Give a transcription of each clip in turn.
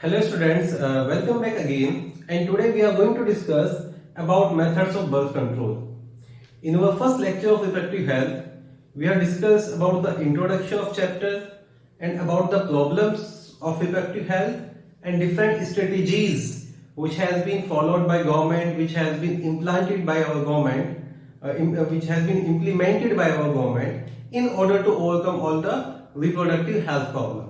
Hello students, welcome back again, and today we are going to discuss about methods of birth control. In our first lecture of reproductive health, we have discussed about the introduction of chapter and about the problems of reproductive health and different strategies which has been followed by government, which has been implanted by our government, which has been implemented by our government in order to overcome all the reproductive health problems.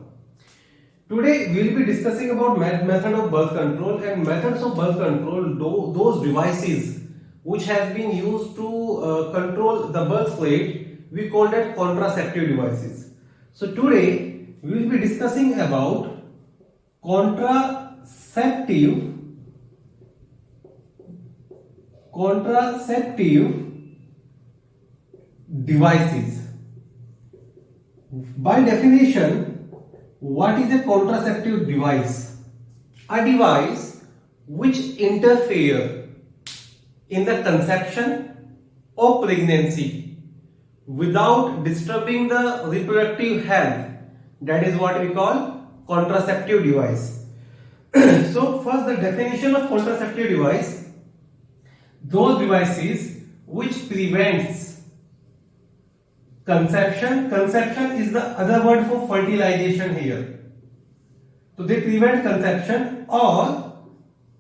Today we will be discussing about method of birth control and methods of birth control, those devices which has been used to control the birth rate. We call that contraceptive devices. So today we will be discussing about contraceptive devices. By definition, what is a contraceptive device? A device which interfere in the conception or pregnancy without disturbing the reproductive health. That is what we call contraceptive device. So first, the definition of contraceptive device: those devices which prevents conception. Conception is the other word for fertilization here. So they prevent conception or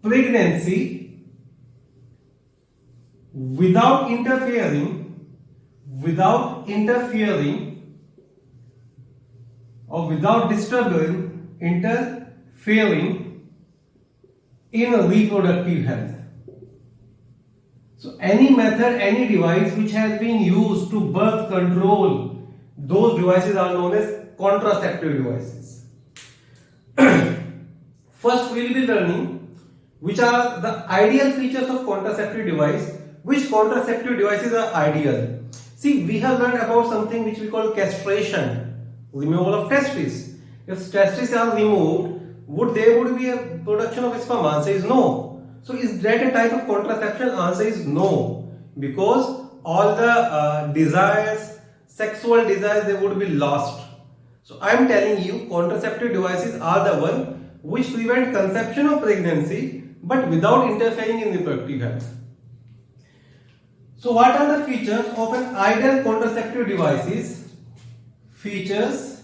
pregnancy without interfering or without interfering in reproductive health. So any method, any device which has been used to birth control, those devices are known as contraceptive devices. First we will be learning which are the ideal features of contraceptive device. Which contraceptive devices are ideal? See, we have learned about something which we call castration, removal of testes. If testes are removed, would be a production of sperm? Answer is no. So is that a type of contraception? Answer is no, because all the desires, sexual desires, they would be lost. So I am telling you, contraceptive devices are the one which prevent conception or pregnancy but without interfering in reproductive health. So what are the features of an ideal contraceptive devices? Features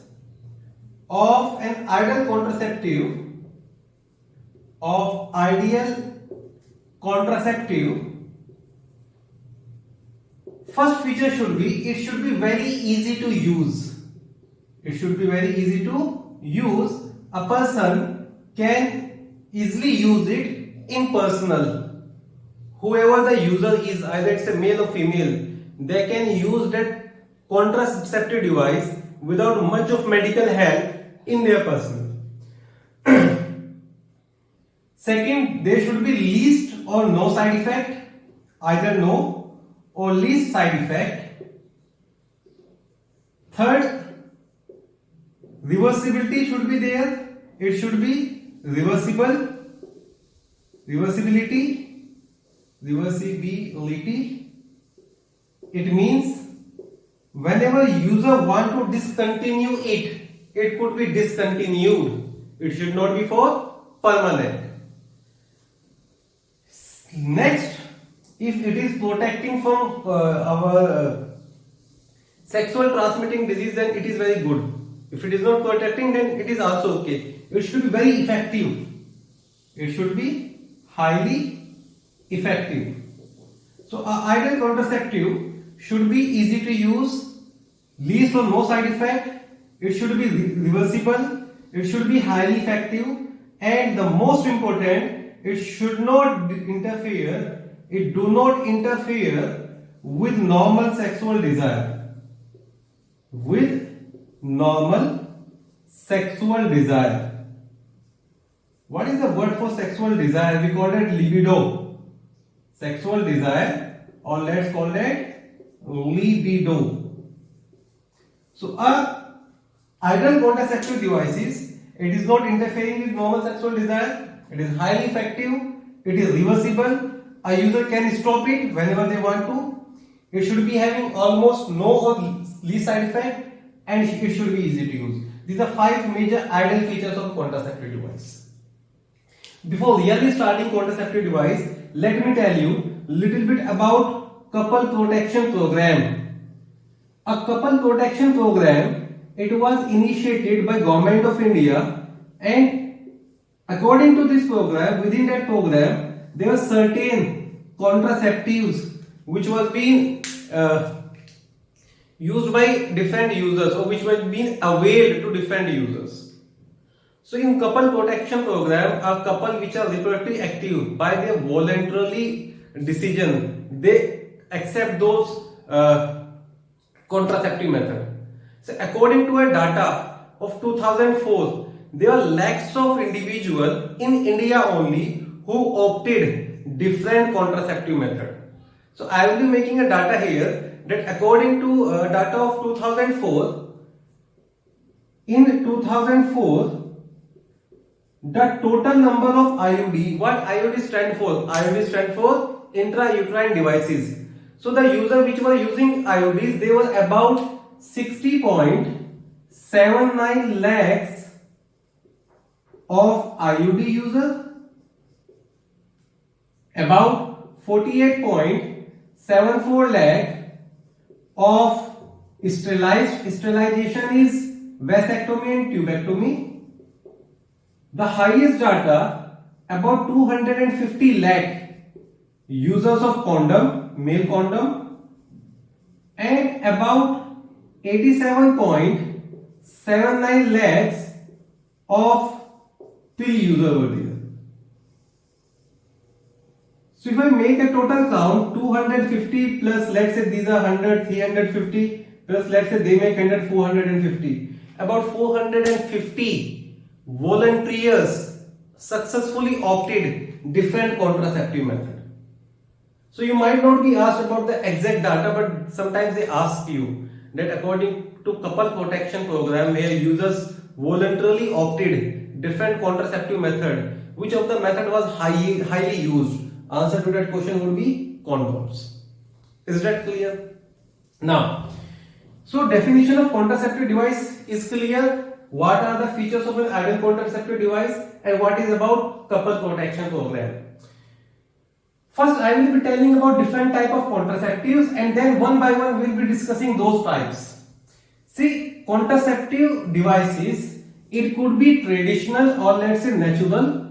of an ideal contraceptive first feature should be, it should be very easy to use. It should be very easy to use. A person can easily use it in personal. Whoever the user is, either it's a male or female, they can use that contraceptive device without much of medical help in their personal. Second, there should be least or no side effect, either no or least side effect. Third, reversibility should be there. It should be reversibility. It means whenever user want to discontinue it, it could be discontinued. It should not be for permanent. Next, if it is protecting from our sexual transmitting disease, then it is very good. If it is not protecting, then it is also okay. It should be very effective. It should be highly effective. So ideal contraceptive should be easy to use, least or no side effect. It should be reversible. It should be highly effective, and the most important, it should not interfere. It do not interfere with normal sexual desire. With normal sexual desire. What is the word for sexual desire? We call it libido. Sexual desire, or let's call that libido. So ideal contraceptive devices, it is not interfering with normal sexual desire. It is highly effective. It is reversible. A user can stop it whenever they want to. It should be having almost no or least side effect, and it should be easy to use. These are 5 major ideal features of contraceptive device. Before really starting contraceptive device, let me tell you little bit about couple protection program. A couple protection program, it was initiated by Government of India, and according to this program, within that program, there were certain contraceptives which was being used by different users, or which was being availed to different users. So in couple protection program, a couple which are reproductively active by their voluntarily decision, they accept those contraceptive method. So according to a data of 2004, there are lakhs of individuals in India only who opted different contraceptive method. So I will be making a data here that according to data of 2004, in 2004, the total number of IUD, what IUD stand for? IUD stand for intrauterine devices. So the user which were using IUDs, they were about 60.79 lakhs of IUD user, about 48.74 lakh of sterilized. Sterilization is vasectomy and tubectomy. The highest data, about 250 lakh users of condom, male condom, and about 87.79 lakhs of pill user over there. So if I make a total count, 250 plus, let's say these are 100, 350 plus, let's say they make 100, 450, about 450 volunteers successfully opted different contraceptive method. So you might not be asked about the exact data, but sometimes they ask you that according to couple protection program where users voluntarily opted different contraceptive method, which of the method was highly used? Answer to that question would be condoms. Is that clear? Now, so definition of contraceptive device is clear. What are the features of an ideal contraceptive device and what is about couple protection program? First, I will be telling about different type of contraceptives, and then one by one we will be discussing those types. See, contraceptive devices, it could be traditional or let's say natural.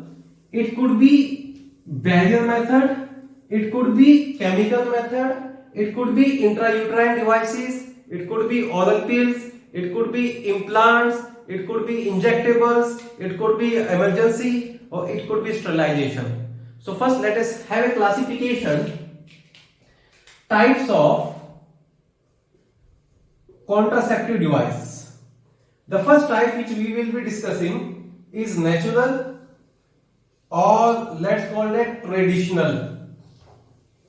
It could be barrier method. It could be chemical method. It could be intrauterine devices. It could be oral pills. It could be implants. It could be injectables, it could be emergency, or it could be sterilization. So first let us have a classification types of contraceptive device. The first type which we will be discussing is natural, or let's call it traditional.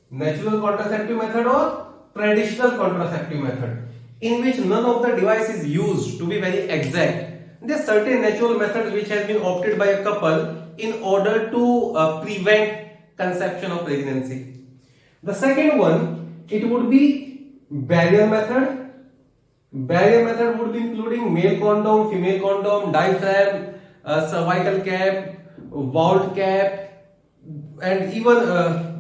Natural contraceptive method or traditional contraceptive method, in which none of the device is used. To be very exact, there are certain natural methods which has been opted by a couple in order to prevent conception of pregnancy. The second one, it would be barrier method. Barrier method would be including male condom, female condom, diaphragm, cervical cap, vault cap, and even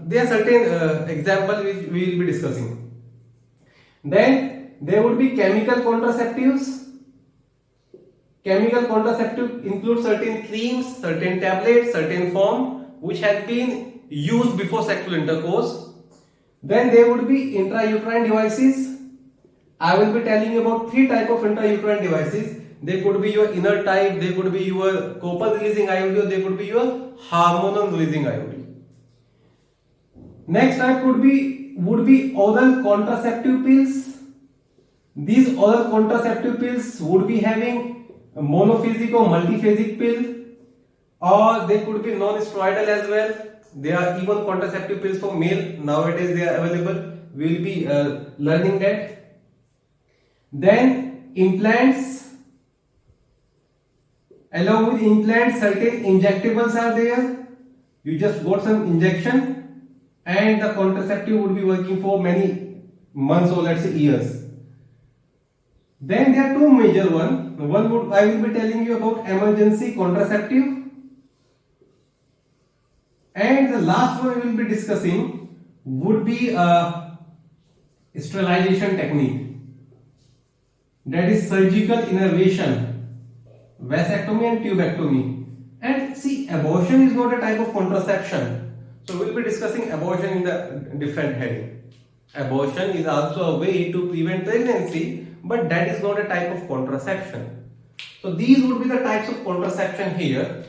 there are certain examples which we will be discussing. Then there would be chemical contraceptives. Chemical contraceptive include certain creams, certain tablets, certain form which has been used before sexual intercourse. Then there would be intrauterine devices. I will be telling you about three types of intrauterine devices. They could be your inner type, they could be your copper releasing IUD, or they could be your hormonal releasing IUD. Next type would be oral contraceptive pills. These oral contraceptive pills would be having a monophasic or multiphasic pill, or they could be non-steroidal as well. There are even contraceptive pills for male. Nowadays they are available. We will be learning that. Then implants. Along with implants, certain injectables are there. You just got some injection, and the contraceptive would be working for many months or let's say years. Then there are two major ones. I will be telling you about emergency contraceptive. And the last one we will be discussing would be a sterilization technique, that is surgical innervation, vasectomy and tubectomy. And see, abortion is not a type of contraception, so we'll be discussing abortion in the different heading. Abortion is also a way to prevent pregnancy, but that is not a type of contraception. So these would be the types of contraception here.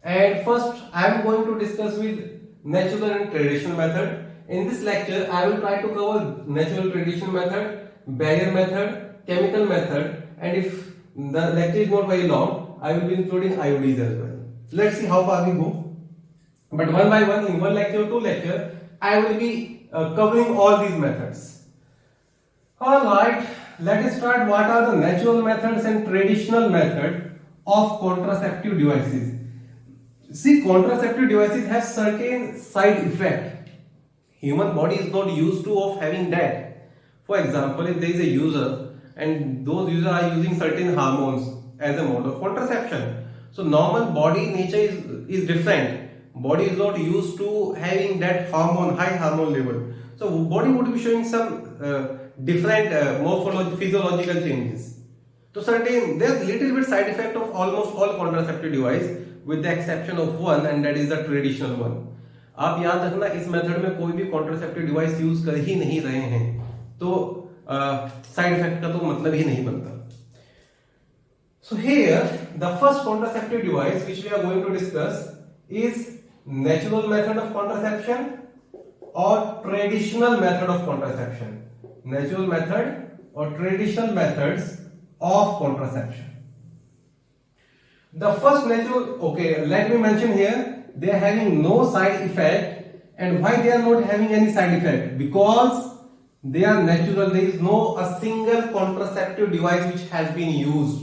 And first I am going to discuss with natural and traditional method. In this lecture I will try to cover natural traditional method, barrier method, chemical method, and if the lecture is not very long, I will be including IODs as well. Let's see how far we go. But one by one, in one lecture or two lecture, I will be covering all these methods. Alright, let us start. What are the natural methods and traditional method of contraceptive devices? See, contraceptive devices have certain side effect. Human body is not used to of having that. For example, if there is a user and those users are using certain hormones as a mode of contraception, so normal body nature is different. Body is not used to having that hormone, high hormone level. So body would be showing some different morphological, physiological changes. So certain, there's little bit side effect of almost all contraceptive device, with the exception of one, and that is the traditional one. आप याद रखना, इस method में कोई भी contraceptive device use कर ही नहीं रहे हैं, तो साइड इफेक्ट का तो मतलब ही नहीं बनता. So here the first contraceptive device which we are going to discuss is natural method of contraception or traditional method of contraception. Natural method or traditional methods of contraception. The first natural, okay, let me mention here, they are having no side effect. And why they are not having any side effect? Because they are natural. There is no a single contraceptive device which has been used.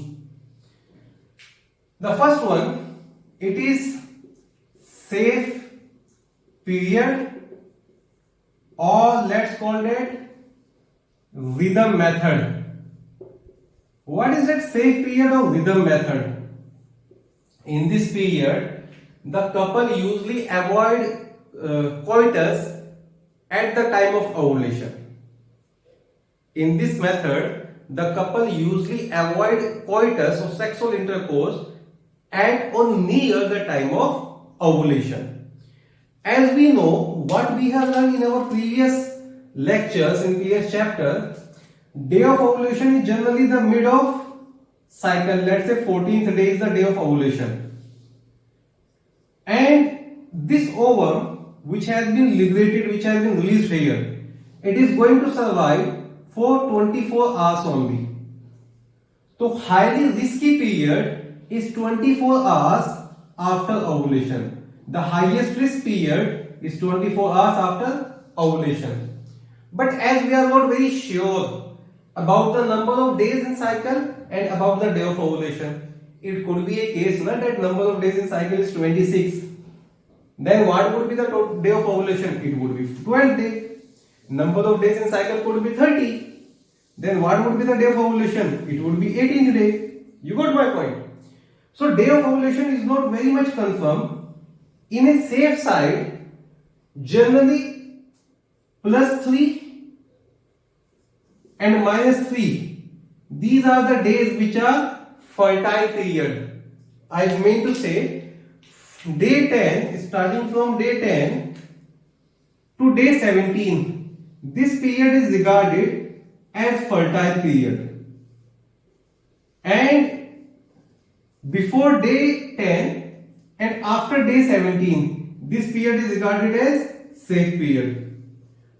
The first one, it is safe period, or let's call it rhythm method. What is that safe period or rhythm method? In this period, the couple usually avoid coitus at the time of ovulation. In this method, the couple usually avoid coitus or sexual intercourse at or near the time of ovulation. As we know, what we have learned in our previous lectures, in previous chapter, day of ovulation is generally the mid of cycle. Let's say 14th day is the day of ovulation. And this ovum which has been liberated, which has been released here, it is going to survive for 24 hours only. So highly risky period is 24 hours after ovulation. The highest risk period is 24 hours after ovulation. But as we are not very sure about the number of days in cycle and about the day of ovulation, it could be a case that number of days in cycle is 26. Then what would be the day of ovulation? It would be 12 days. Number of days in cycle could be 30. Then what would be the day of ovulation? It would be 18th day. You got my point. So day of ovulation is not very much confirmed. In a safe side, generally +3 and -3. These are the days which are fertile period. I mean to say, day 10, starting from day 10 to day 17, this period is regarded as fertile period. And before day 10 and after day 17, this period is regarded as safe period.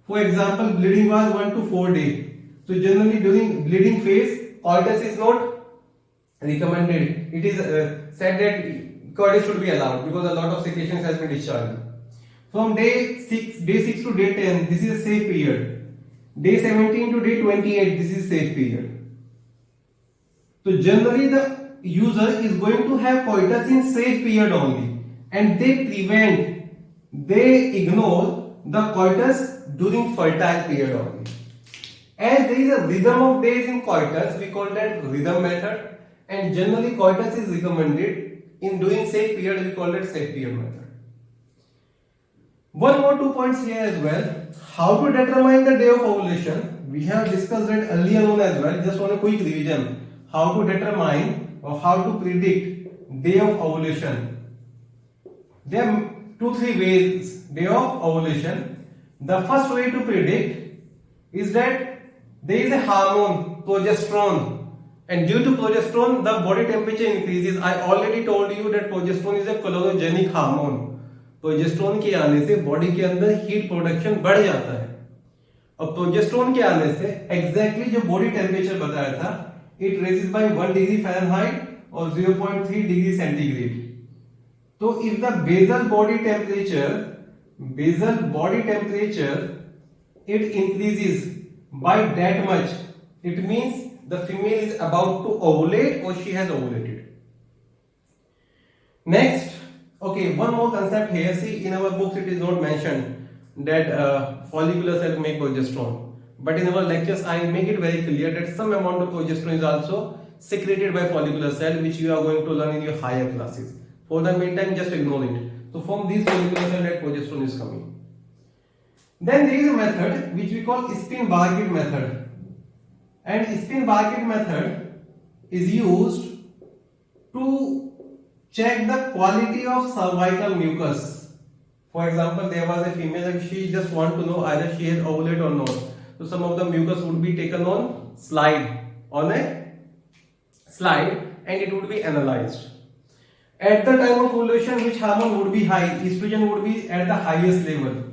For example, bleeding was 1 to 4 days. So generally during bleeding phase, coitus is not recommended. It is said that coitus should be allowed because a lot of secretions has been discharged. From day 6 to day 10, this is a safe period. Day 17 to day 28, this is safe period. So generally the user is going to have coitus in safe period only, and they ignore the coitus during fertile period only. As there is a rhythm of days in coitus, we call that rhythm method, and generally coitus is recommended in during safe period, we call it safe period method. One more 2 points here as well. How to determine the day of ovulation? We have discussed it earlier on as well. Just on a quick revision. How to determine or how to predict day of ovulation? There are 2-3 ways day of ovulation. The first way to predict is that there is a hormone progesterone, and due to progesterone the body temperature increases. I already told you that progesterone is a cholorogenic hormone. Progesterone के आने से body के अंदर heat production बढ़ जाता है, और progesterone के आने से एग्जैक्टली जो बॉडी टेम्परेचर बताया था it raises by 1 degree Fahrenheit और 0.3 डिग्री सेंटीग्रेड. तो if the basal body temperature it increases by that much, it means the female is about to ovulate or she has ovulated. Next, okay, one more concept here. See, in our books it is not mentioned that follicular cell make progesterone, but in our lectures I make it very clear that some amount of progesterone is also secreted by follicular cell, which you are going to learn in your higher classes. For the meantime, just ignore it. So from these follicular cell that progesterone is coming. Then there is a method which we call Spin-Barrett method, and Spin-Barrett method is used to check the quality of cervical mucus. For example, there was a female and she just want to know either she has ovulated or not. So some of the mucus would be taken on a slide and it would be analyzed. At the time of ovulation, which hormone would be high? Estrogen would be at the highest level.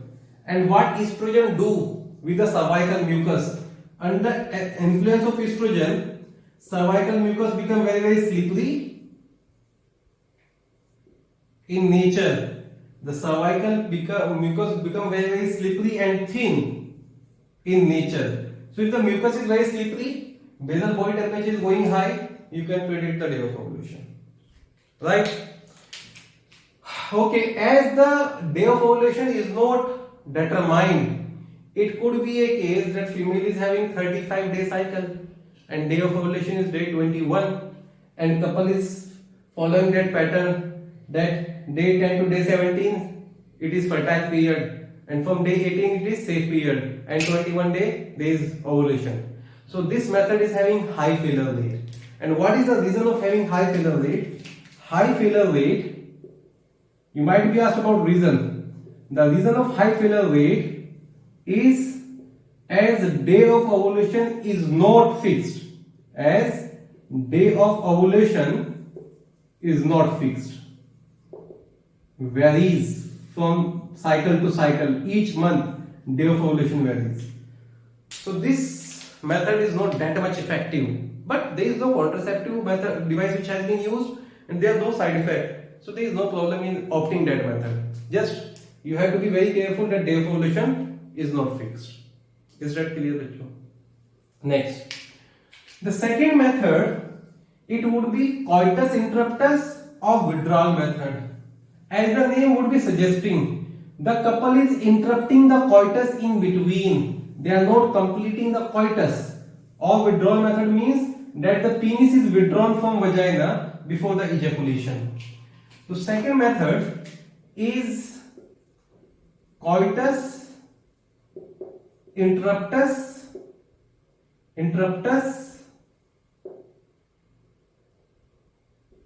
And what estrogen do with the cervical mucus? Under influence of estrogen, cervical mucus become very, very slippery in nature. The cervical mucus become very, very slippery and thin in nature. So if the mucus is very slippery, basal body temperature is going high, you can predict the day of ovulation. Right? Okay, as the day of ovulation is not determined, it could be a case that female is having 35 day cycle and day of ovulation is day 21, and couple is following that pattern that day 10 to day 17 it is fertile period, and from day 18 it is safe period, and 21 day there is ovulation. So this method is having high failure rate. And what is the reason of having high failure rate? High failure rate, you might be asked about reason. The reason of high failure rate is as day of ovulation is not fixed. As day of ovulation is not fixed. Varies from cycle to cycle. Each month day of ovulation varies. So this method is not that much effective. But there is no contraceptive method device which has been used, and there are no side effects. So there is no problem in opting that method. Just you have to be very careful that day of ovulation is not fixed. Is that clear, Bachcho? Next, the second method, it would be coitus interruptus or withdrawal method. As the name would be suggesting, the couple is interrupting the coitus in between. They are not completing the coitus. Or withdrawal method means that the penis is withdrawn from vagina before the ejaculation. The second method is coitus interruptus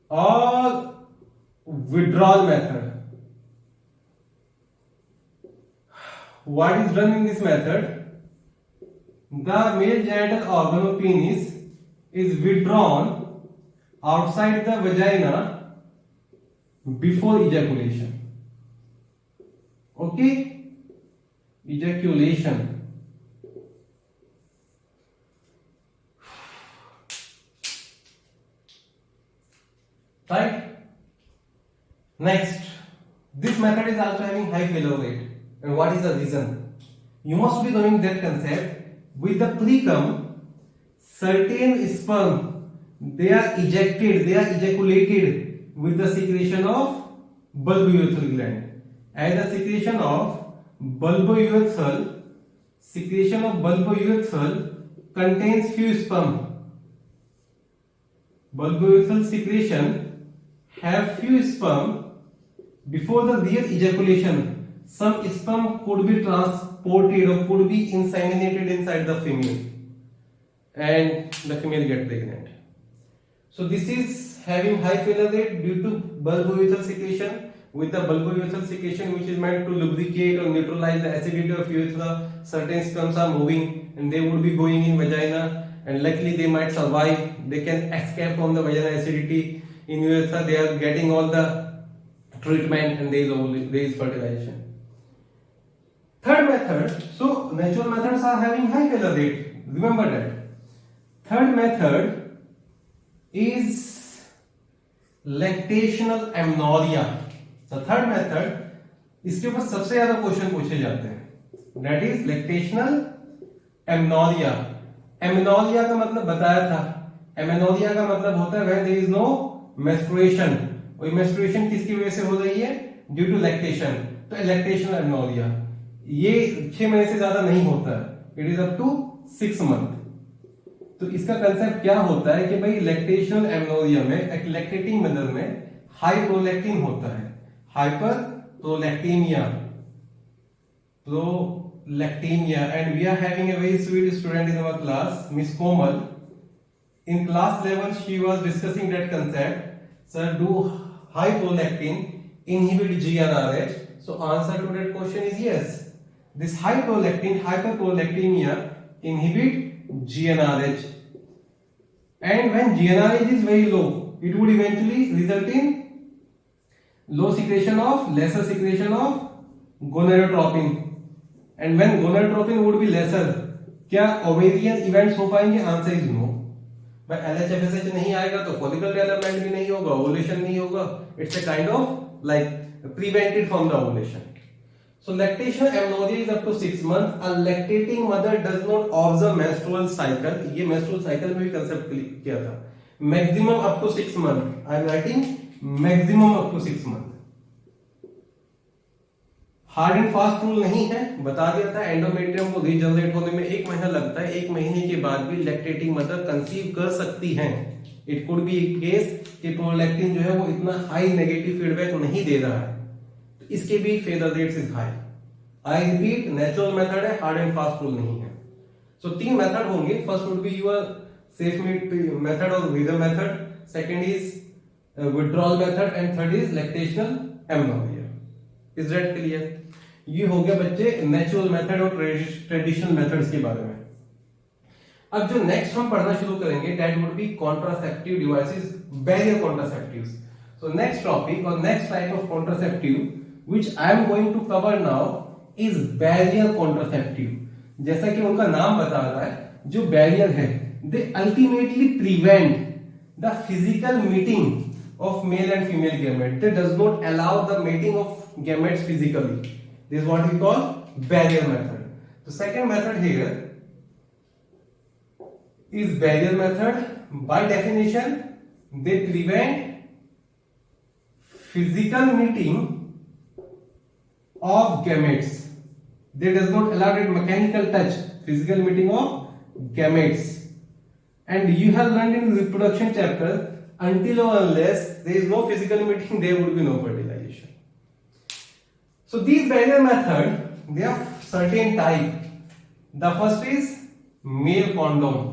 or withdrawal method. What is done in this method? The male genital organ of penis is withdrawn outside the vagina before ejaculation. Okay? Ejaculation. Right? Next, this method is also having high failure rate. And what is the reason? You must be knowing that concept. With the precum, certain sperm, they are ejaculated with the secretion of bulbourethral gland. As the secretion of bulbourethral contains few sperm. Bulbourethral secretion have few sperm before the real ejaculation. some sperm could be transported or could be inseminated inside the female and the female get pregnant. So this is having high failure rate due to bulbourethral secretion. With the bulbourethral secretion, which is meant to lubricate or neutralize the acidity of urethra, certain sperms are moving and they would be going in vagina, and luckily they might survive. They can escape from the vagina acidity. In urethra they are getting all the treatment and there is fertilization. Third method, so natural methods are having high failure rate, remember that. Third method is lactational amnoria. The third method, इसके ऊपर सबसे ज्यादा question पूछे जाते हैं, that is lactational amnoria. Amnoria का मतलब बताया था, amnoria का मतलब होता है when there is no menstruation. और menstruation किसकी वजह से हो रही है? Due to lactation. तो lactational amnoria ये 6 महीने से ज्यादा नहीं होता है, it is up to 6 months. तो इसका कंसेप्ट क्या होता है कि भाई लैक्टेशनल एमनोरिया में एक लैक्टेटिंग मदर में हाई प्रोलैक्टिन होता है, hyper प्रोलैक्टीमिया, and we are having a very sweet student in our class, Miss Komal. In class level she was discussing that concept. Sir, do high prolactin inhibit GnRH? So answer to that question is yes. This high prolactin, hyperprolactemia inhibit GnRH, and when GnRH is very low, it would eventually result in lesser secretion of gonadotropin, and when gonadotropin would be lesser, क्या ovarian events हो पाएंगे? Answer is no. भाई LHFSH नहीं आएगा तो follicle development भी नहीं होगा, ओवुलेशन नहीं होगा. It's a kind of like prevented from the ovulation. So lactation amnoria is up to 6 months. A lactating mother does not observe menstrual cycle. ये menstrual cycle में भी concept किया था. Maximum up to 6 months. I am writing maximum up to 6 months. Hard and fast rule नहीं है, बता दिया था. एंडोमेट्रियम को रीजनरेट होने में 1 महीना लगता है. 1 महीने के बाद भी लैक्टेटिंग मदर कंसीव कर सकती हैं. इट कुड बी केस कि प्रोलैक्टिन जो है वो इतना हाई नेगेटिव फीडबैक नहीं दे रहा है, तो इसके भी failure rates is high. I repeat, natural method है, हार्ड एंड फास्ट रूल नहीं है. सो 3 मेथड होंगे. First would be your safe method और vigour method, second is withdrawal method, and third is lactational amenorrhea. Is that clear? ये हो गया बच्चे natural method और ट्रेडिशनल मेथड्स के बारे में. अब जो नेक्स्ट हम पढ़ना शुरू करेंगे that would be contraceptive devices, barrier contraceptives. So next topic और next type of contraceptive which I am going to cover now is barrier contraceptive. जैसा कि उनका नाम बता रहा है, जो बैरियर है they ultimately prevent the physical meeting of male and female gamete. They does not allow the meeting of gametes physically. This is what we call barrier method. The second method here is barrier method. By definition, they prevent physical meeting of gametes. They does not allow that mechanical touch, physical meeting of gametes. And you have learned in reproduction chapter, until or unless there is no physical meeting, there would be no fertilization. So these barrier method, they are certain type. The first is male condom.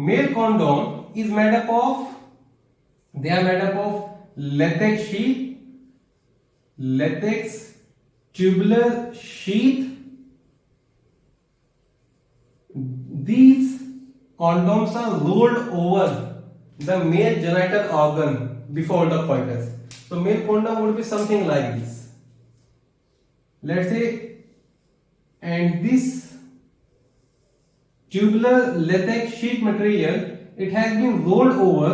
Male condom is made up of, they are made up of latex sheath, latex tubular sheath. These condoms are rolled over the male genital organ before the coitus. So male condom would be something like this. Let's say, and this tubular latex sheet material, it has been rolled over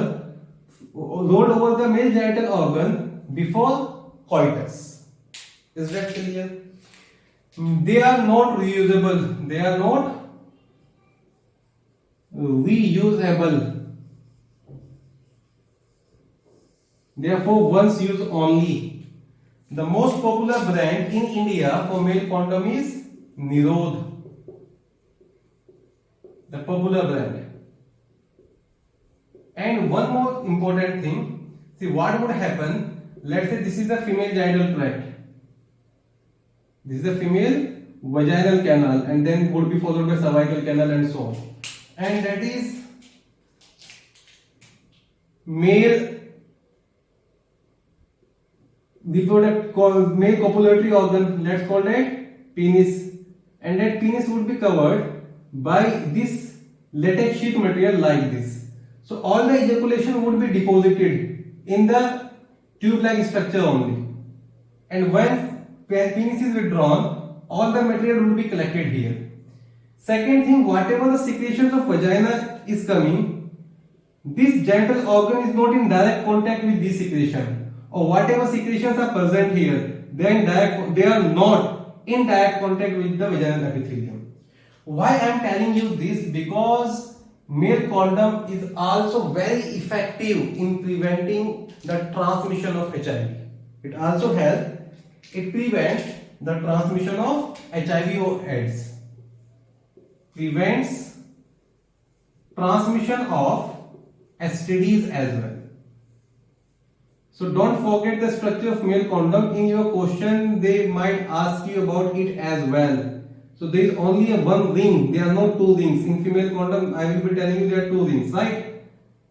the male genital organ before coitus. Is that clear? They are not reusable. They are not reusable. Therefore, once use only. The most popular brand in India for male condom is Nirod. The popular brand. And one more important thing, see what would happen let's say this is the female genital tract. This is the female vaginal canal, and then would be followed by cervical canal and so on. And that is male reproductive male copulatory organ, let's call that penis, and that penis would be covered by this latex sheet material like this. So all the ejaculation would be deposited in the tube-like structure only, and when penis is withdrawn, all the material will be collected here. Second thing, whatever the secretions of vagina is coming, this genital organ is not in direct contact with this secretion, or whatever secretions are present here, they are not in direct contact with the vaginal epithelium. Why I am telling you this? Because male condom is also very effective in preventing the transmission of HIV. It also helps, it prevents the transmission of HIV or AIDS. Prevents transmission of STDs as well. So don't forget the structure of male condom. In your question, they might ask you about it as well. So there is only one ring. There are no two rings. In female condom, I will be telling you there are two rings, right?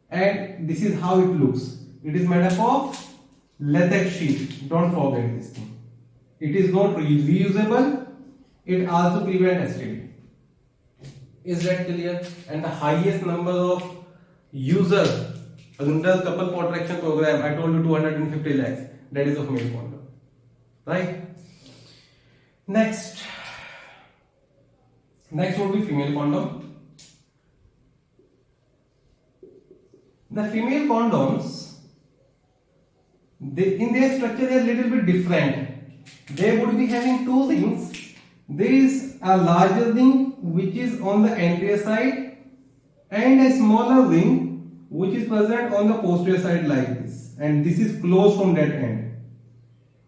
And this is how it looks. It is made up of latex sheet. Don't forget this thing. It is not reusable. It also prevents STD. Is that clear? And the highest number of users under couple protection program, I told you 250 lakhs. That is of male condom, right? Next would be female condom. The female condoms, in their structure, they are little bit different. They would be having two rings. There is a larger ring which is on the anterior side, and a smaller ring which is present on the posterior side like this, and this is closed from that end.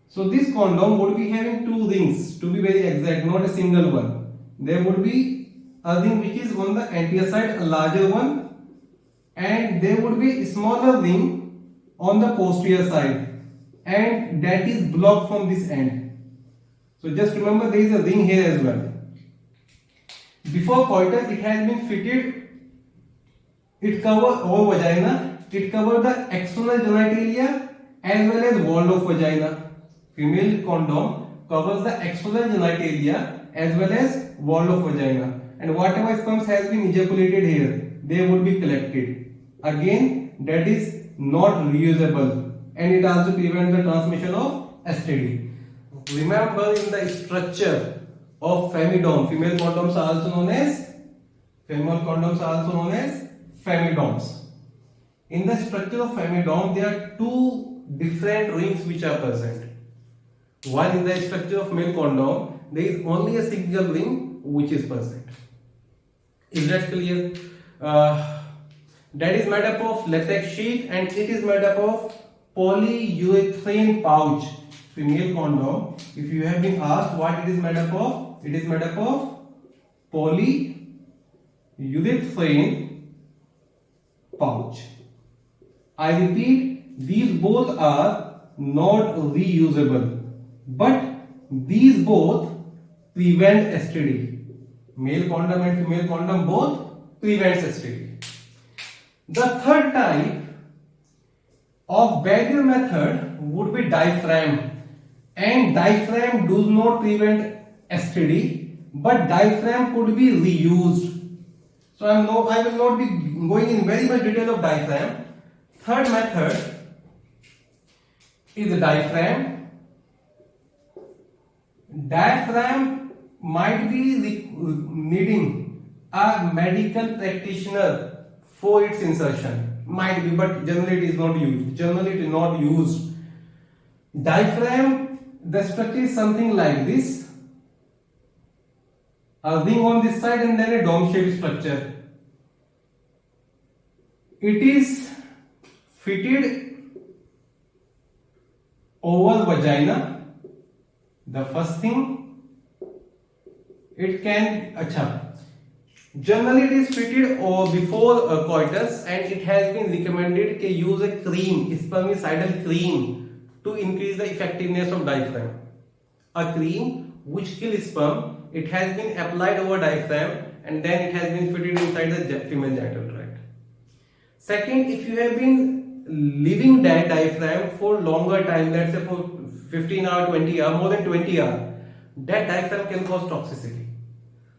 So this condom would be having two rings, to be very exact, not a single one. There would be a ring which is on the anterior side, a larger one, and there would be a smaller ring on the posterior side, and that is blocked from this end. So just remember, there is a ring here as well. Before coitus, it has been fitted. It covers our vagina. It covers the external genitalia as well as wall of vagina. Female condom covers the external genitalia as well as wall of vagina. And whatever sperms has been ejaculated here, they would be collected. Again, that is not reusable, and it also prevents the transmission of STD. Remember, in the structure of femidom, female condoms are also known as femidoms. In the structure of femidom, there are two different rings which are present. While in the structure of male condom, there is only a single ring which is present. Is that clear? That is made up of latex sheet, and it is made up of polyurethane pouch. Female condom, if you have been asked what it is made up of, it is made up of polyurethane pouch. I repeat, these both are not reusable, but these both prevent STD. Male condom and female condom both prevents STD. The third type of barrier method would be diaphragm, and diaphragm does not prevent STD, but diaphragm could be reused. So I will not be going in very much detail of diaphragm. Third method is the diaphragm. Diaphragm might be needing a medical practitioner for its insertion. Might be, but generally it is not used. Diaphragm, the structure is something like this. A ring on this side and then a dome-shaped structure. It is fitted over vagina. The first thing, it can, generally it is fitted before coitus, and it has been recommended to use a cream, spermicidal cream, to increase the effectiveness of diaphragm. A cream which kills sperm, it has been applied over diaphragm and then it has been fitted inside the female genital tract. Second, if you have been leaving that diaphragm for longer time, let's say for 15 hours, 20 hours, more than 20 hours, that diaphragm can cause toxicity.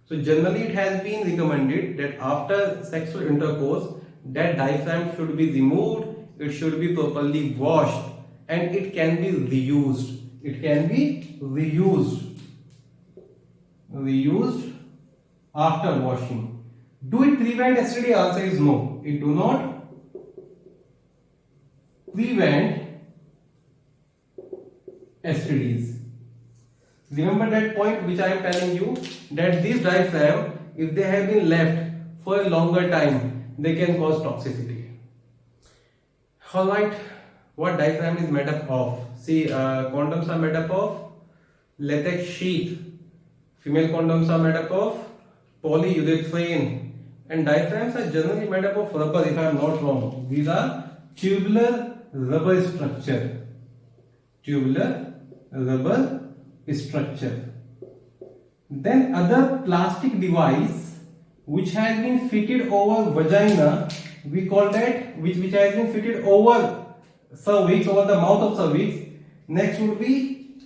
So generally it has been recommended that after sexual intercourse, that diaphragm should be removed, it should be properly washed, and it can be reused. It can be reused after washing. Do it prevent STD? Answer is no. It do not prevent STDs. Remember that point which I am telling you, that this diaphragm, if they have been left for a longer time, they can cause toxicity. Alright, what diaphragm is made up of? See, condoms are made up of latex sheath. Female condoms are made up of polyurethane. And diaphragms are generally made up of rubber, if I am not wrong. These are tubular rubber structure. Tubular rubber structure. Then other plastic device which has been fitted over vagina, we call that, which has been fitted over cervix, over the mouth of cervix. Next would be,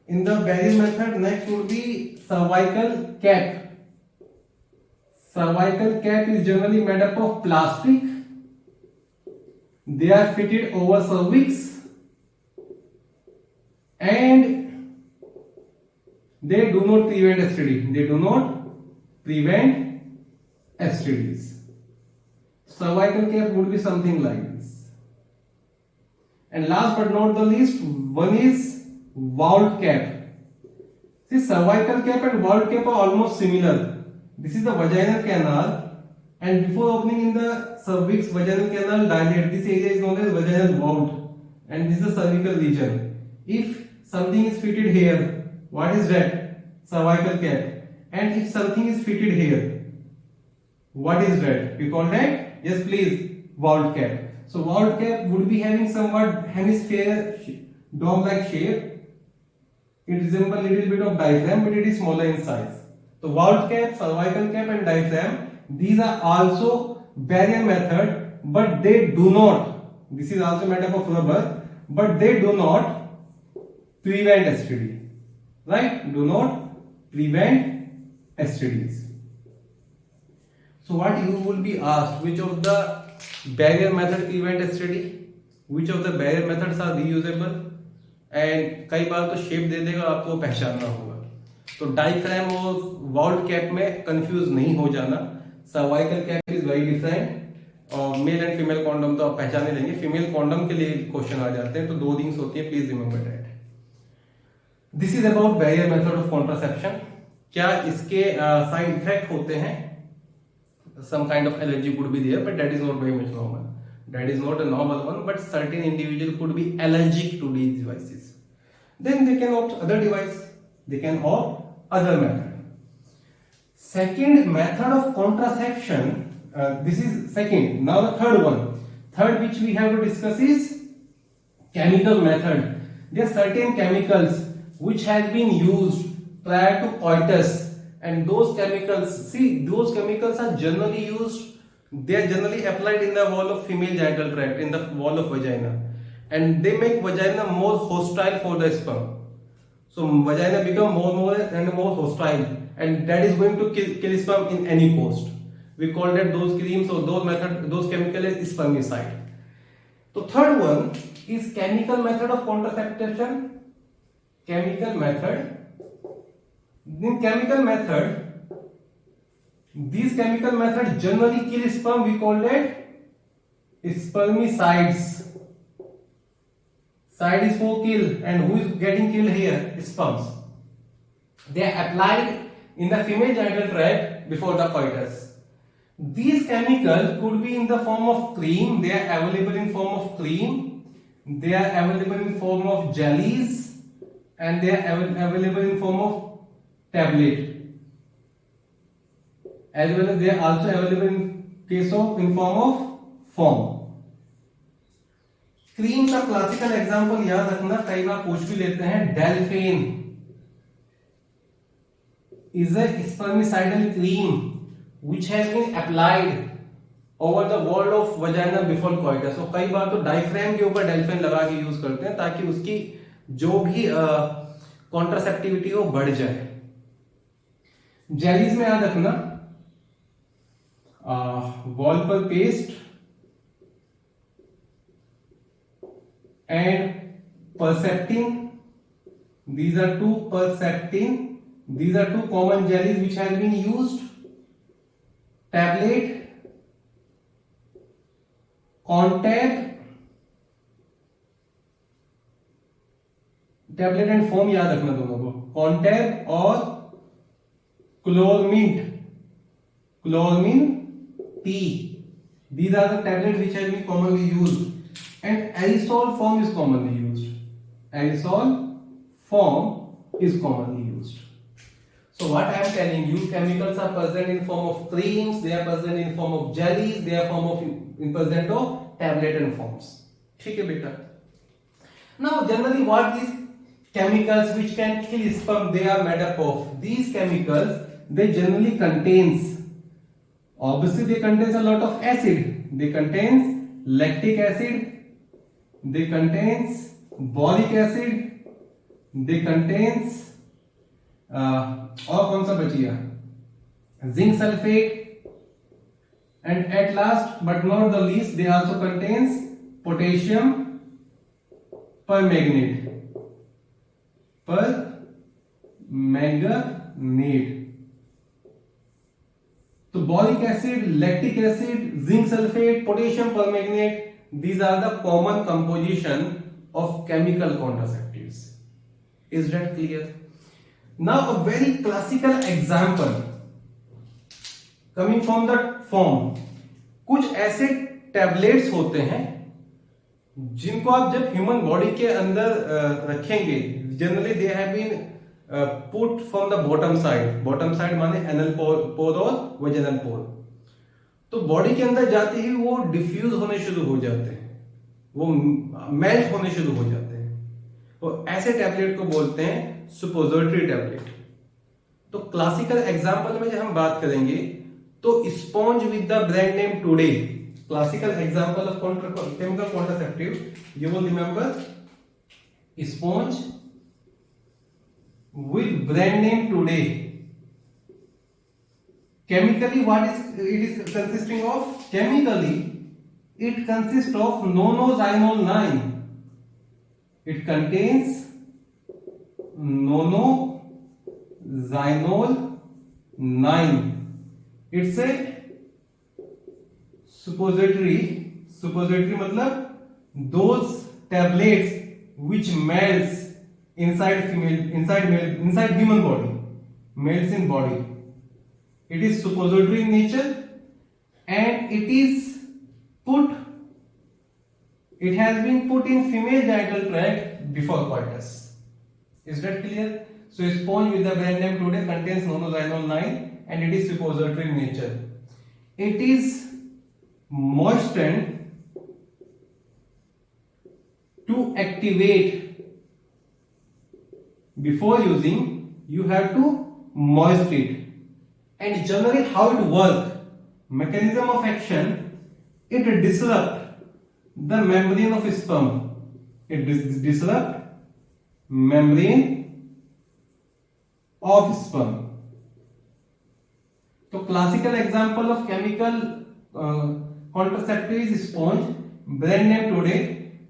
in the Barrier method, next would be cervical cap. Cervical cap is generally made up of plastic. They are fitted over cervix and they do not prevent STD. They do not prevent STDs. Cervical cap would be something like this. And last but not the least, one is Wound cap. See, cervical cap and wound cap are almost similar. This is the vaginal canal, and before opening in the cervix, vaginal canal dilate. This area is known as vaginal wound, and this is the cervical region. If something is fitted here, what is that? Cervical cap. And if something is fitted here, what is that? We call that, yes please, wound cap. So wound cap would be having somewhat hemisphere dome-like shape. It resembles a little bit of diaphragm, but it is smaller in size. So wound cap, cervical cap and diaphragm, these are also barrier method, but they do not, this is also made up of rubber, but they do not prevent STD. Right? Do not prevent STDs. So what you will be asked, which of the barrier method prevent STD? Which of the barrier methods are reusable? And कई बार तो shape दे देगा, आपको पहचानना होगा. तो diaphragm और would cap में confuse नहीं हो जाना. Cervical cap is very different और मेल एंड फीमेल कॉन्डम तो आप पहचाने लेंगे. फीमेल कॉन्डम के लिए क्वेश्चन आ जाते हैं, तो दो थिंग्स होती है, please remember that. This is about barrier method of contraception. क्या इसके साइड इफेक्ट होते हैं? Some kind of allergy could be there, but that is not very much normal. That is not a normal one, but certain individual could be allergic to these devices. Then they can opt other device. They can opt other method. Second method of contraception. This is second. Now the third one. Third, which we have to discuss is chemical method. There are certain chemicals which has been used prior to coitus, and those chemicals. See, those chemicals are generally used. They are generally applied in the wall of female genital tract, in the wall of vagina, and they make vagina more hostile for the sperm. So vagina become more and more hostile, and that is going to kill sperm in any cost. We call that those creams or those chemicals as spermicide. So third one is chemical method of contraception. Chemical method. In chemical method, these chemical methods generally kill sperm. We call that spermicides. Side is for kill, and who is getting killed here? Sperms. They are applied in the female genital tract before the coitus. These chemicals could be in the form of cream. They are available in form of cream. They are available in form of jellies, and they are available in form of tablet. As well as they are also available in form of foam. Cream का classical example याद रखना, कई बार पूछ भी लेते हैं। Delfen is a spermicidal cream which has been applied over the wall of vagina before coitus। तो कई बार तो डायफ्राम के ऊपर डेल्फिन लगा के यूज करते हैं ताकि उसकी जो भी कॉन्ट्रासेप्टिविटी हो बढ़ जाए। जेलीज में याद रखना, वॉल पर पेस्ट एंड परसेप्टिन, these are two perceptin, these are two common jellies which have been used। tablet, contact, tablet and foam याद रखना दोनों को, कॉन्टैब और क्लोरमिंट, क्लोरमिन T, these are the tablets which have been commonly used, and aerosol form is commonly used, aerosol form is commonly used। So what I am telling you, chemicals are present in form of creams, they are present in form of jellies, they are form of in present of tablet and forms। ठीक है बेटा। Now generally what these chemicals which can kill sperm they are made up of, these chemicals they generally contains, obviously they contains a lot of acid, they contains lactic acid, they contains boric acid, they contains और कौन सा बचिया, zinc sulphate, and at last but not the least they also contains potassium permanganate, तो boric acid, lactic acid, zinc sulfate, potassium permanganate, these are the common composition of chemical contraceptives। Is that clear? Now a very classical example coming from the form, कुछ ऐसे tablets होते हैं जिनको आप जब human body के अंदर रखेंगे, generally they have been put from the bottom side माने एनल पोर और वजाइनल पोर, तो बॉडी के अंदर जाते ही वो डिफ्यूज होने शुरू हो जाते हैं, वो मेल्ट होने शुरू हो जाते हैं, तो ऐसे टैबलेट को बोलते हैं सुपोजिटरी टैबलेट। तो क्लासिकल एग्जांपल में जब हम बात करेंगे तो sponge with the brand name today, classical example of chemical contraceptive, you will remember sponge with brand name today. Chemically what it is consisting of? Chemically it consists of nonozynol 9, it contains nonozynol 9, it's a suppository मतलब those tablets which melts inside human body, melts in body, it is suppository in nature and it has been put in female genital tract before coitus। Is that clear? So sponge with the brand name today contains nonozynol 9 and it is suppository in nature, it is moistened to activate, before using you have to moist it, and generally how it work, mechanism of action, it disrupt the membrane of sperm, it disrupt membrane of sperm। तो classical example of chemical contraceptive is sponge, brand name today,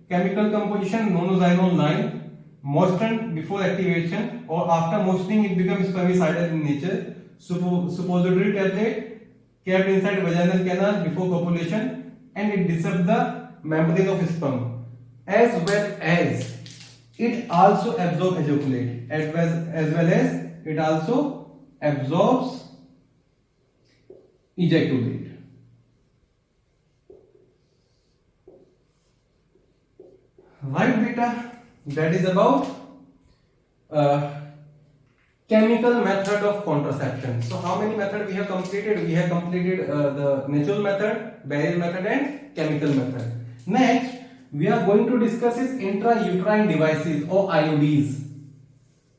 chemical composition nonozynol 9, moistened before activation or after moistening it becomes spermicidal in nature, suppository tablet kept inside vaginal canal before copulation and it disrupts the membrane of sperm, as well as it also absorbs ejaculate, as well as it also absorbs ejaculate। Right beta, that is about chemical method of contraception। So how many method we have completed? We have completed the natural method, barrier method and chemical method। Next we are going to discuss is intrauterine devices or IUDs.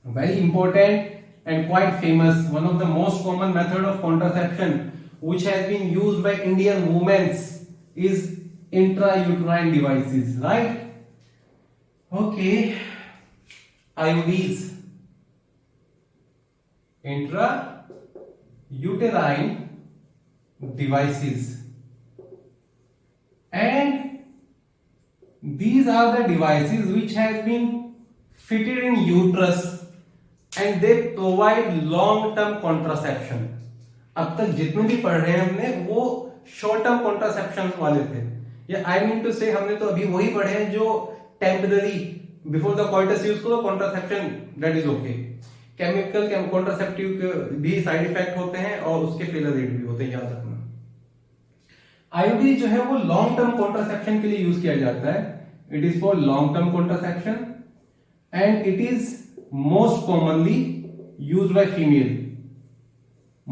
Very important and quite famous, one of the most common method of contraception which has been used by Indian women is intrauterine devices, right? Okay, IUDs, intrauterine devices, and these are the devices which has been fitted in uterus and they provide long term contraception. अब तक जितने भी पढ़ रहे हैं हमने वो short term contraception वाले थे, या आई मीन टू से हमने तो अभी वही पढ़े हैं जो टेम्पररी बिफोर द कॉइटस यूज करो contraception, that is okay. Chemical contraceptive भी साइड इफेक्ट होते हैं और उसके फेलर रेट भी होते हैं, याद रखना। आईयूडी जो है वो लॉन्ग टर्म कॉन्ट्रासेप्शन के लिए यूज किया जाता है, it is for long term contraception and it is most commonly used by female,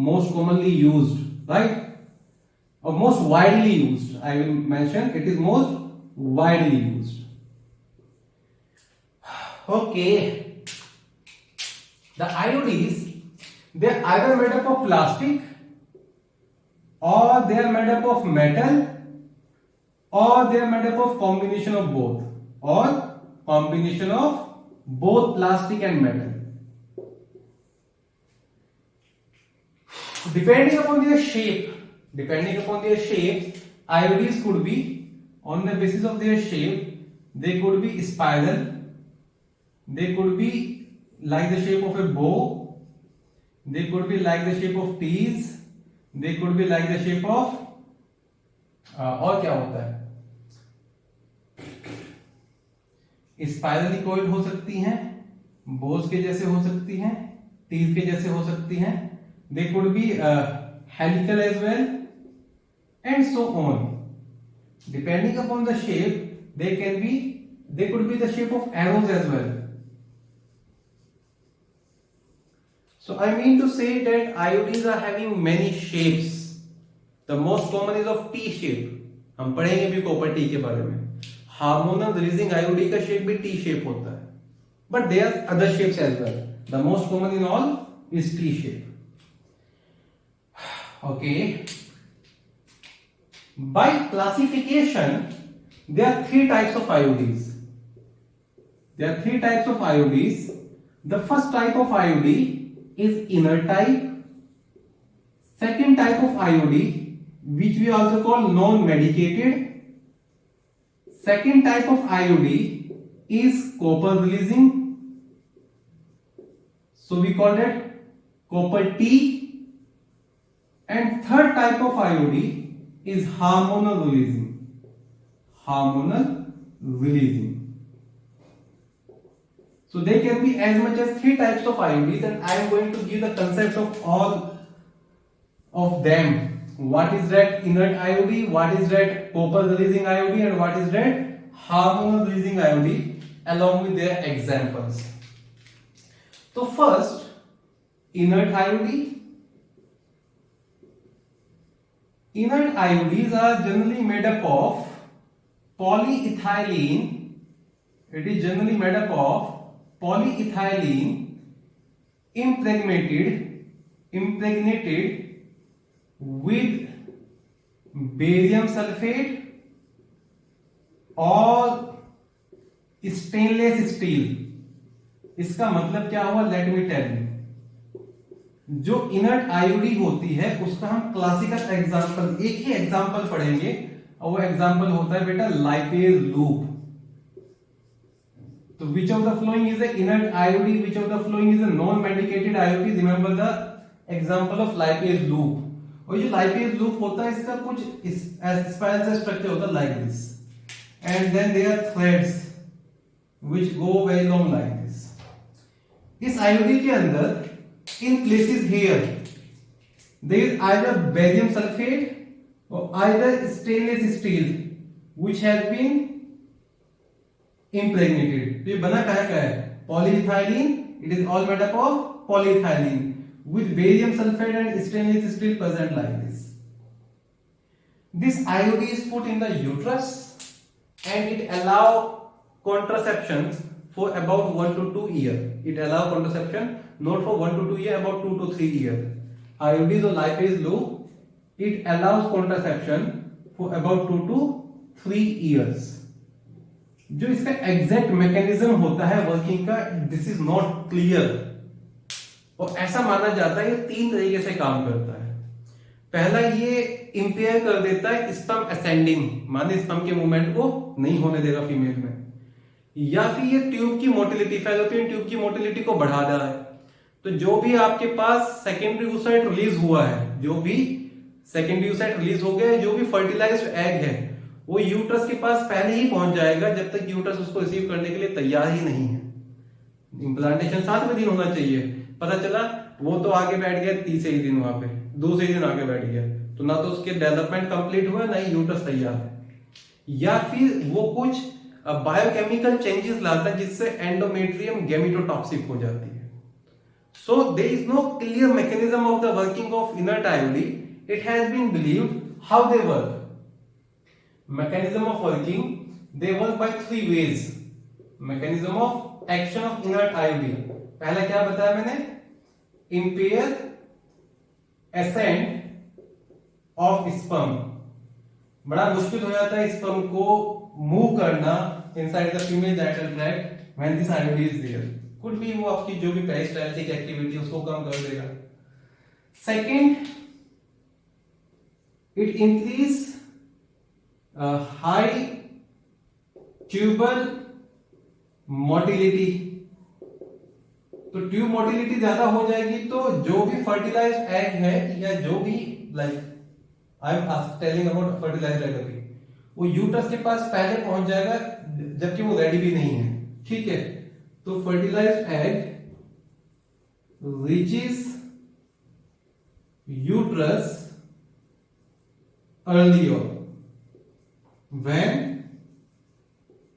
most commonly used, right, or most widely used, I will mention it is most widely used. Okay, the IUDs, they are either made up of plastic or they are made up of metal or they are made up of combination of both, or combination of both plastic and metal. Depending upon their shape, IUDs could be, on the basis of their shape, they could be spiral, they could be like the shape of a bow, they could be like the shape of T's, they could be like the shape of और क्या होता है, spirally coil हो सकती हैं, बोस के जैसे हो सकती हैं, टीज के जैसे हो सकती हैं, they could be helical as well, and so on. Depending upon the shape, they could be the shape of arrows as well. So I mean to say that IUDs are having many shapes. The most common is of T shape. हम पढ़ेंगे भी copper T के बारे में। Hormonal releasing IUD का shape भी T shape होता है, but there are other shapes as well. The most common in all is T shape. Okay, by classification there are three types of IUDs. The first type of IUD is inert type. Second type of IUD, which we also call non-medicated. Second type of IUD is copper releasing, so we call that copper T. And third type of IUD is hormonal releasing. So there can be as much as three types of IUDs, and I am going to give the concept of all of them. What is that inert IUD, what is that copper releasing IUD, and what is that hormonal releasing IUD, along with their examples. So first, inert IUD. Inert IUDs are generally made up of polyethylene. It is generally made up of polyethylene impregnated with barium sulfate or stainless steel. इसका मतलब क्या हुआ, let me tell you. जो inert IUD होती है उसका हम classical example, एक ही एग्जांपल पढ़ेंगे और वो एग्जांपल होता है बेटा लाइपेज लूप। तो which of the following is a inert IUD, which of the following is a non medicated IUD, remember the example of lipase loop. और ये लाइपेज लूप होता है इसका कुछ स्पाइरल सा स्ट्रक्चर होता है like this, and then there are threads which go very long like this. इस आईयूडी के अंदर in places here there is either barium sulfate or either stainless steel which has been impregnated. तो ये बना क्या है, polyethylene. It is all made up of polyethylene with barium sulfate and stainless steel present like this. This IUD is put in the uterus and it allow contraception for about 1 to 2 years. It allow contraception not for 1 to 2 years, about 2 to 3 years. IUDs or lipase loop, it allows contraception for about 2 to 3 years. जो इसका exact mechanism होता है working का, this is not clear, और ऐसा माना जाता है ये 3 तरीके से काम करता है. पहला, ये इंपेयर कर देता है स्पर्म असेंडिंग, माने स्पर्म के मूवमेंट को नहीं होने देगा फीमेल में, या फिर ये ट्यूब की मोटिलिटी, फैलोपियन ट्यूब की मोटिलिटी को बढ़ा दे रहा है. तो जो भी आपके पास सेकेंडरी oocyte रिलीज हुआ है, जो भी सेकेंडरी oocyte रिलीज हो गया है, जो भी फर्टिलाइज्ड एग है, वो यूट्रस के पास पहले ही पहुंच जाएगा जब तक यूट्रस उसको रिसीव करने के लिए तैयार ही नहीं है. इम्प्लांटेशन 7वें दिन होना चाहिए, पता चला वो तो आगे बैठ गया 30 ही दिन, वहां पे 2 दिन आगे बैठ गया, तो ना तो उसके डेवलपमेंट कंप्लीट हुआ, ना ही यूट्रस तैयार है. या फिर वो कुछ बायोकेमिकल चेंजेस लाता है जिससे एंडोमेट्रियम गैमेटोटॉक्सिक हो जाती है. So there is no clear mechanism of the working of inert IUD. It has been believed how they work. Mechanism of working, they work by 3 ways. Mechanism of action of inert IUD. पहला क्या बताया मैंने? Impair ascent of sperm. बड़ा मुश्किल हो जाता है sperm को मूव करना inside the female genital tract when this IUD is there. Could be वो आपकी जो भी peristaltic activity उसको कम कर देगा. Second, it increase high tubal motility. तो ट्यूब मोटिलिटी ज्यादा हो जाएगी तो जो भी फर्टिलाइज्ड एग है, या जो भी like I am telling about fertilized egg, अभी वो यूट्रस के पास पहले पहुंच जाएगा जबकि वो रेडी भी नहीं है. ठीक है, तो fertilized egg reaches uterus earlier when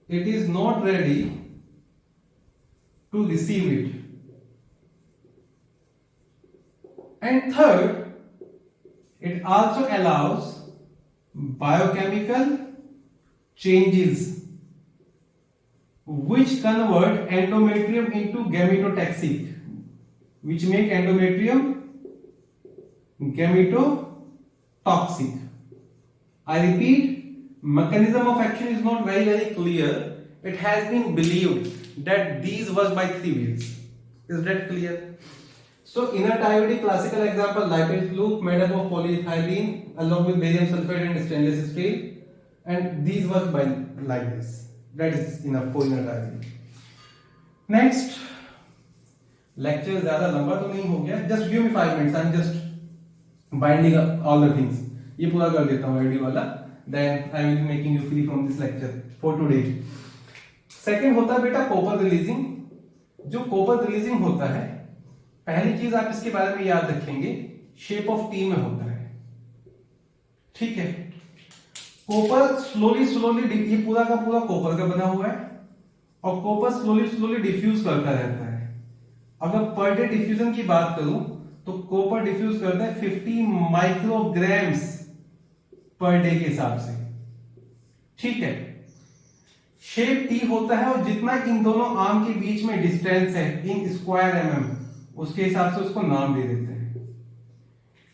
it is not ready to receive it. And third, it also allows biochemical changes which convert endometrium into gametotoxic, which make endometrium gametotoxic. I repeat, mechanism of action is not very clear. It has been believed that these work by 3 ways. Is that clear? So inert IUD classical example, lipase loop made up of polyethylene along with barium sulfate and stainless steel, and these work by like this. That is enough for inert IUD. Next, lecture ज्यादा लंबा तो नहीं हो गया, just give me 5 minutes. I'm just binding up all the things. ये पूरा कर देता हूँ IUD वाला. Then I will be making you free from this lecture for today. Second होता है बेटा कॉपर रिलीजिंग. जो कॉपर रिलीजिंग होता है, पहली चीज आप इसके बारे में याद रखेंगे, शेप ऑफ टी में होता है. ठीक है, कॉपर स्लोली ये पूरा का पूरा कॉपर का बना हुआ है, और कॉपर स्लोली डिफ्यूज करता रहता है. अगर पर डे डिफ्यूजन की बात करूं तो कॉपर डिफ्यूज करता है 50 माइक्रोग्राम्स पर डे के हिसाब से. ठीक है, शेप टी होता है, और जितना इन दोनों आर्म के बीच में डिस्टेंस है इन स्क्वायर mm, उसके हिसाब से उसको नाम दे देते हैं.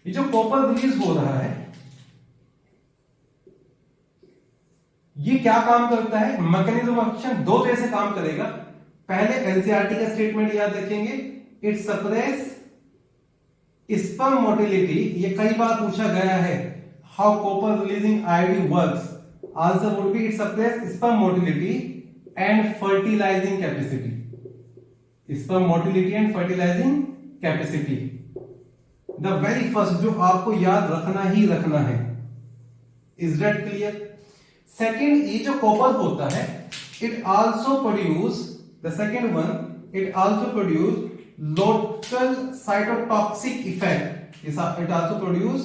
ये जो कॉपर रिलीज हो रहा है, ये क्या काम करता है? मैकेनिज्म ऑफ एक्शन 2 तरह से काम करेगा. पहले एनसीईआरटी का स्टेटमेंट याद रखेंगे, इट सप्रेस स्पर्म मोटिलिटी. ये कई बार पूछा गया है, how copper releasing IUD works. Answer would be it suppresses sperm motility and fertilizing capacity. Sperm motility and fertilizing capacity. The very first जो आपको याद रखना ही रखना है. Is that clear? Second, ये जो copper होता है, it also produce, the second one, it also produce local cytotoxic effect. It also produce,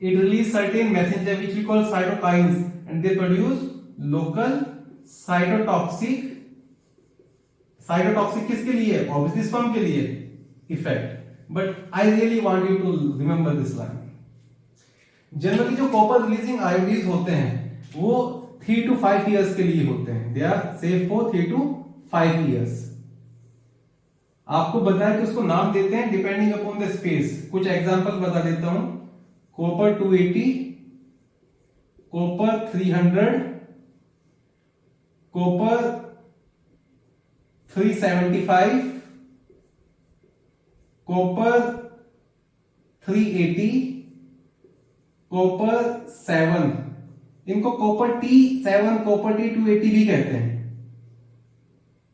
it release certain messenger which we call cytokines, and they produce local cytotoxic. cytotoxic किसके लिए? Obviously sperm के लिए effect. But I really want you to remember this line. Generally जो copper releasing IUDs होते हैं वो 3 to 5 years के लिए होते हैं, they are safe for 3 to 5 years। आपको बताया कि उसको नाम देते हैं डिपेंडिंग अपॉन द स्पेस। कुछ एग्जांपल बता देता हूं, copper 280, copper 300, copper 375, copper 380, copper 7, इनको कॉपर T7, कॉपर T280 भी कहते हैं।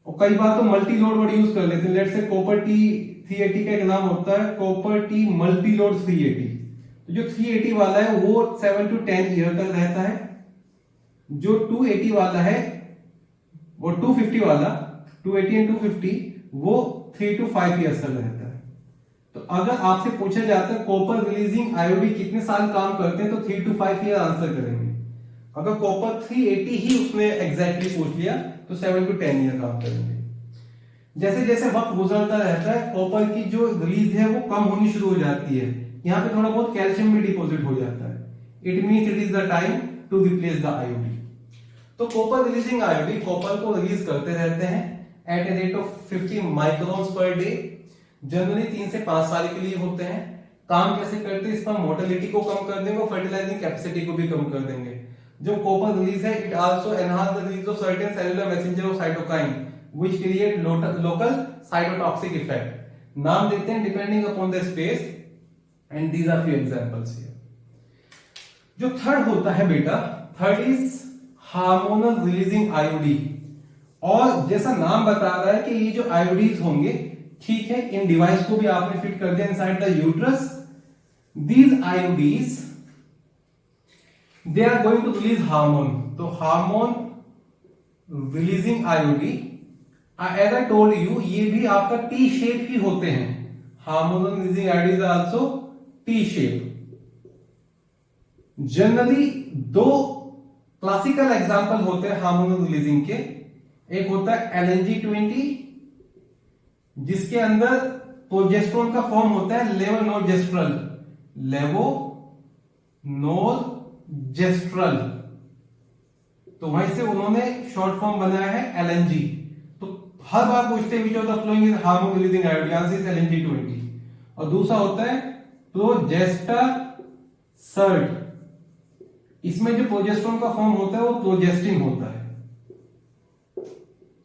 और कई बार तो मल्टी लोड वर्ड यूज कर लेते हैं। लेट्स से कॉपर T380 का एक नाम होता है कॉपर T मल्टी लोड 380। तो जो 380 वाला है वो 7 to 10 ईयर तक रहता है, जो 280 वाला है वो 250 वाला 280 एंड 250 वो 3 to 5 ईयर्स तक रहता है। तो अगर आपसे पूछा जाता है कॉपर रिलीजिंग आयोडी कितने साल काम करते हैं, तो 3 to 5 ईयर आंसर करेंगे। अगर कॉपर 380 ही उसने एग्जैक्टली पूछ लिया तो 7 to 10 ईयर काम करेंगे। जैसे जैसे वक्त गुजरता रहता है कॉपर की जो रिलीज है वो कम होनी शुरू हो जाती है। यहाँ पे थोड़ा बहुत कैल्शियम भी डिपॉजिट हो जाता है। It means it is the time to replace the IUD. तो कॉपर रिलीजिंग आयोडी कॉपर को रिलीज करते रहते हैं at a rate of 50 microns per day. Generally 3 से 5 साल के लिए होते हैं। काम कैसे करते हैं, इसमें मोटिलिटी को कम कर देंगे और फर्टिलाइजिंग कैपेसिटी को भी कम कर देंगे। जो कॉपर रिलीज है it also enhance the release of certain cellular messenger of cytokine which create local cytotoxic effect. नाम देते हैं depending upon the space and these are few examples here. जो थर्ड होता है बेटा, third is hormonal releasing IUD. और जैसा नाम बता रहा है कि ये जो आयोडीज होंगे, ठीक है, इन डिवाइस को भी आपने फिट कर दिया inside the uterus. These IUDs they are going to release hormone. तो hormone releasing IUD, as I told you, ये भी आपका टी शेप ही होते हैं। Hormonal releasing IUDs are also T shape. Generally 2 classical example होते हैं हार्मोनल रिलीजिंग के। एक होता है LNG20 जिसके अंदर प्रोजेस्टेरोन का फॉर्म होता है लेवोनोर्जेस्ट्रल। लेवोनोर्जेस्ट्रल, तो वहीं से उन्होंने शॉर्ट फॉर्म बनाया है LNG। तो हर बार पूछते हैं which of the following is hormone releasing आयोडी, answer is LNG20। और दूसरा होता है प्रोजेस्टासर्ट। इसमें जो प्रोजेस्टेरोन का फॉर्म होता है वो प्रोजेस्टिन होता है।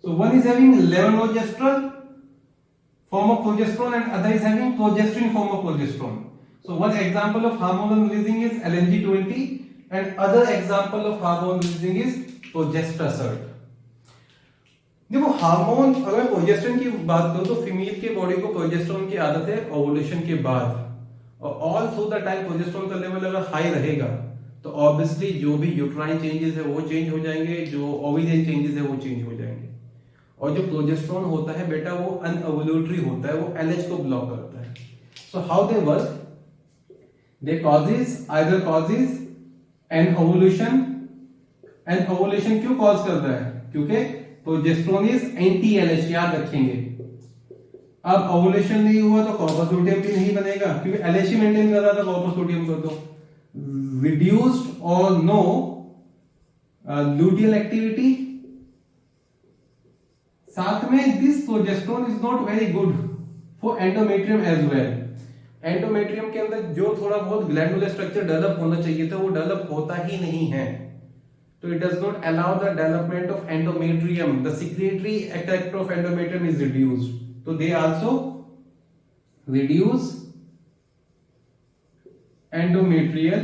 So one is having levonorgestrel form of progesterone and other is having progestin form of progesterone. So one example of hormonal releasing is LNG20 and other example of hormone releasing is progestasert. देखो hormone, अगर progesterone की बात करो तो female के body को progesterone की आदत है ओवुलेशन के बाद, और all through the time progesterone का लेवल अगर हाई रहेगा तो ऑब्वियसली जो भी यूट्राइन चेंजेस है वो चेंज हो जाएंगे, जो ओविरियन चेंजेस है वो चेंज हो जाएंगे। और जो प्रोजेस्टेरोन होता है बेटा वो अनओवुलेटरी होता है, वो LH को ब्लॉक करता है। So how they work, they either causes anovulation. Anovulation क्यों कॉज कर रहा है, क्योंकि प्रोजेस्टेरोन इज एंटी LH, याद रखेंगे। अब ओवुलेशन नहीं हुआ तो कॉपर सोडियम भी नहीं बनेगा, क्योंकि LH ही मेंटेन कर रहा था कॉपर सोडियम को। तो reduced or no luteal activity। साथ में this progesterone is not very good for endometrium as well। Endometrium के अंदर जो थोड़ा बहुत ग्लैंडुलर स्ट्रक्चर डेवलप होना चाहिए था वो डेवलप होता ही नहीं है। तो it does not allow the development of endometrium, the secretory effect of endometrium is reduced, so they also reduce endometrial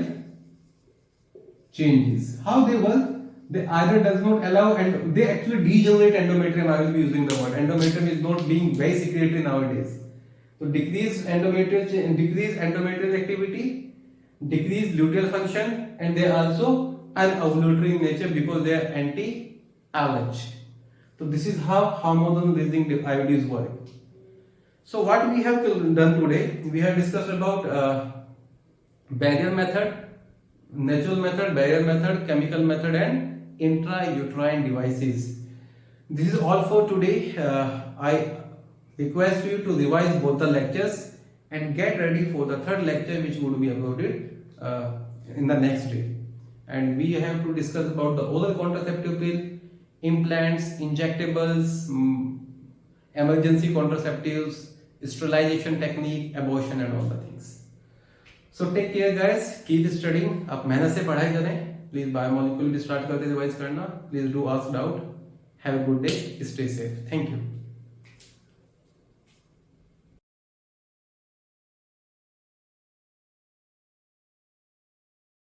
changes. How they work, they either does not allow and they actually degenerate endometrium. I will be using the word endometrium is not being very secretory nowadays. So decrease endometrial activity, decrease luteal function, and they are also anovulatory in nature because they are anti-LH. So this is how hormonal releasing IUDs work. So what we have done today, we have discussed about barrier method, natural method, barrier method, chemical method, and intrauterine devices. This is all for today. I request you to revise both the lectures and get ready for the third lecture which would be uploaded in the next day. and we have to discuss about the oral contraceptive pill, implants, injectables, emergency contraceptives, sterilization technique, abortion and all the things. So take care guys, keep studying. आप मेहनत से पढ़ाई करें. Please biomolecule भी start करते revise करना. Please do ask doubt. Have a good day, stay safe. Thank you.